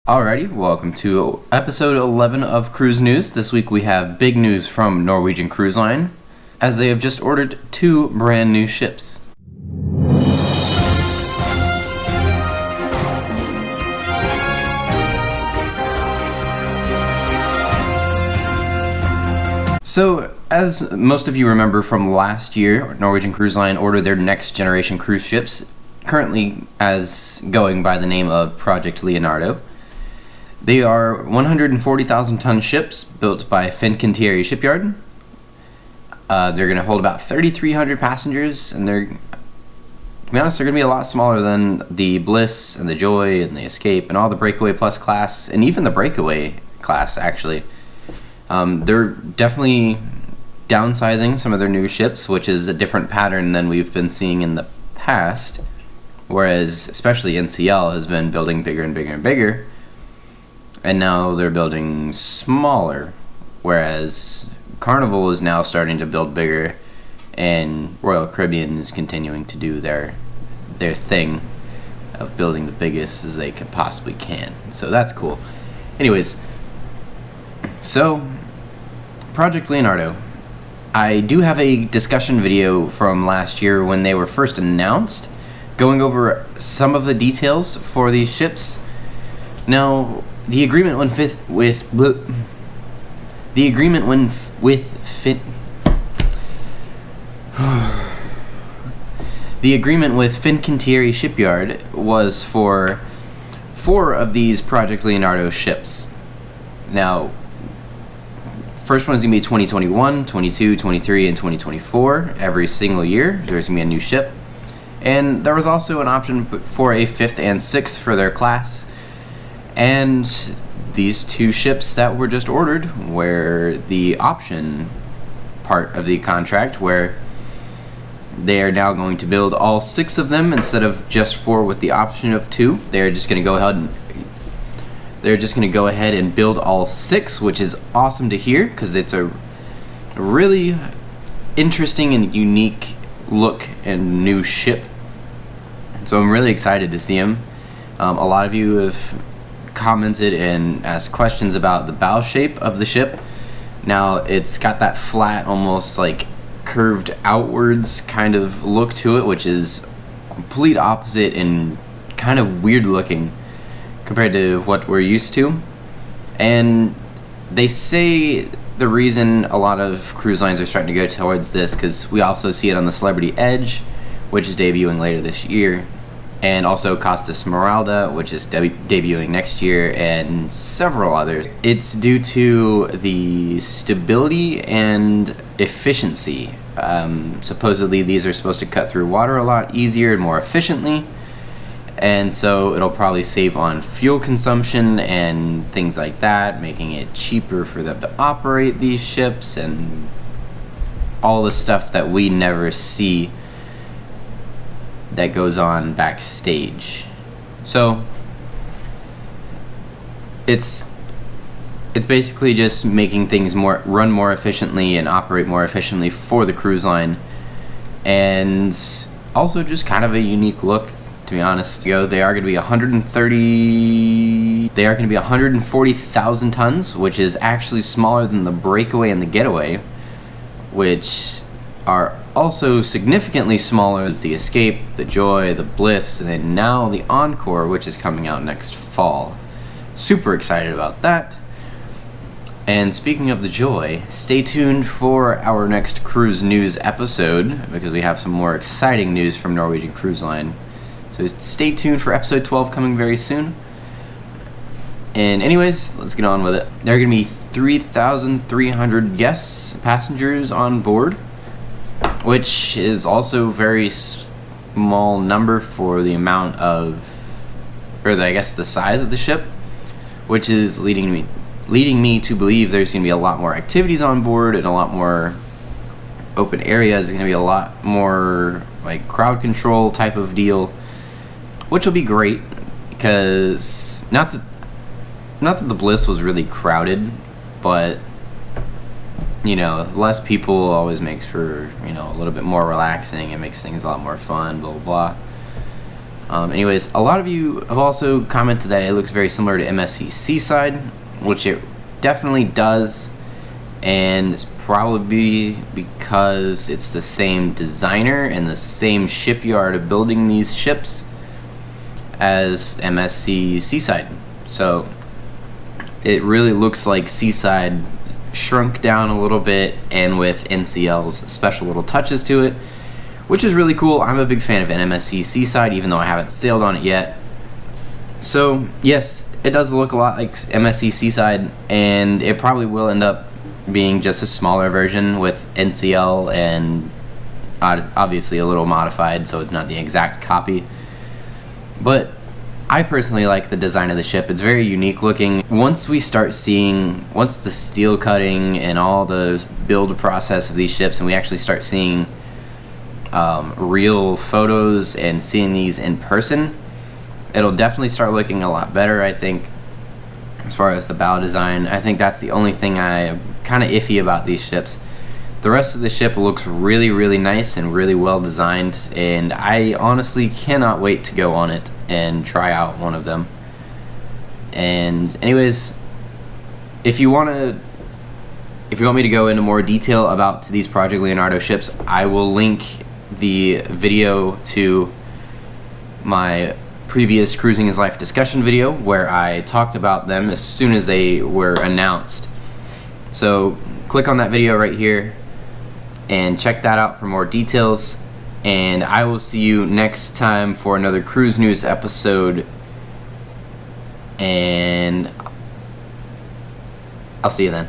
Alrighty, welcome to episode 11 of Cruise News. This week we have big news from Norwegian Cruise Line, as they have just ordered 2 brand new ships. So, as most of you remember from last year, Norwegian Cruise Line ordered their next generation cruise ships, currently as going by the name of Project Leonardo. They are 140,000-ton ships built by Fincantieri shipyard. They're going to hold about 3,300 passengers, and to be honest, they're going to be a lot smaller than the Bliss and the Joy and the Escape and all the Breakaway Plus class, and even the Breakaway class, actually. They're definitely downsizing some of their new ships, which is a different pattern than we've been seeing in the past, whereas especially NCL has been building bigger and bigger and bigger. And now they're building smaller, whereas Carnival is now starting to build bigger, and Royal Caribbean is continuing to do their thing of building the biggest as they could possibly can. So that's cool. Anyways, so Project Leonardo. I do have a discussion video from last year when they were first announced, going over some of the details for these ships. Now, the agreement with Fincantieri shipyard was for 4 of these Project Leonardo ships. Now, first one's going to be 2021, 22, 23, and 2024. Every single year, there's going to be a new ship. And there was also an option for a 5th and 6th for their class. And these 2 ships that were just ordered were the option part of the contract, where they are now going to build all 6 of them instead of just 4 with the option of 2. They're just going to go ahead and build all 6, which is awesome to hear because it's a really interesting and unique look and new ship. So I'm really excited to see them. A lot of you have commented and asked questions about the bow shape of the ship. Now it's got that flat, almost like curved outwards kind of look to it, which is complete opposite and kind of weird looking compared to what we're used to. And they say the reason a lot of cruise lines are starting to go towards this, because we also see it on the Celebrity Edge, which is debuting later this year, and also Costa Smeralda, which is debuting next year, and several others. It's due to the stability and efficiency. Supposedly these are supposed to cut through water a lot easier and more efficiently, and so it'll probably save on fuel consumption and things like that, making it cheaper for them to operate these ships and all the stuff that we never see that goes on backstage. So it's basically just making things run more efficiently and operate more efficiently for the cruise line, and also just kind of a unique look, to be honest. They are going to be 140,000 tons, which is actually smaller than the Breakaway and the Getaway, which are also significantly smaller as the Escape, the Joy, the Bliss, and then now the Encore, which is coming out next fall. Super excited about that. And speaking of the Joy, stay tuned for our next cruise news episode, because we have some more exciting news from Norwegian Cruise Line. So stay tuned for episode 12 coming very soon. And anyways, let's get on with it. There are going to be 3,300 guests, passengers on board, which is also a very small number for the amount of, the size of the ship, which is leading me to believe there's going to be a lot more activities on board and a lot more open areas. There's going to be a lot more like crowd control type of deal, which will be great, because not that the Bliss was really crowded, but less people always makes for a little bit more relaxing. It makes things a lot more fun, blah blah blah. Anyways, a lot of you have also commented that it looks very similar to MSC Seaside, which it definitely does, and it's probably because it's the same designer and the same shipyard of building these ships as MSC Seaside. So it really looks like Seaside shrunk down a little bit and with NCL's special little touches to it, which is really cool. I'm a big fan of MSC Seaside, even though I haven't sailed on it yet. So yes, it does look a lot like MSC Seaside, and it probably will end up being just a smaller version with NCL and obviously a little modified, so it's not the exact copy. But I personally like the design of the ship. It's very unique looking. Once the steel cutting and all the build process of these ships, and we actually start seeing real photos and seeing these in person, it'll definitely start looking a lot better, I think. As far as the bow design, I think that's the only thing I'm kind of iffy about these ships. The rest of the ship looks really, really nice and really well designed, and I honestly cannot wait to go on it and try out one of them. And anyways, if you want me to go into more detail about these Project Leonardo ships, I will link the video to my previous Cruising is Life discussion video where I talked about them as soon as they were announced. So click on that video right here and check that out for more details, and I will see you next time for another cruise news episode, and I'll see you then.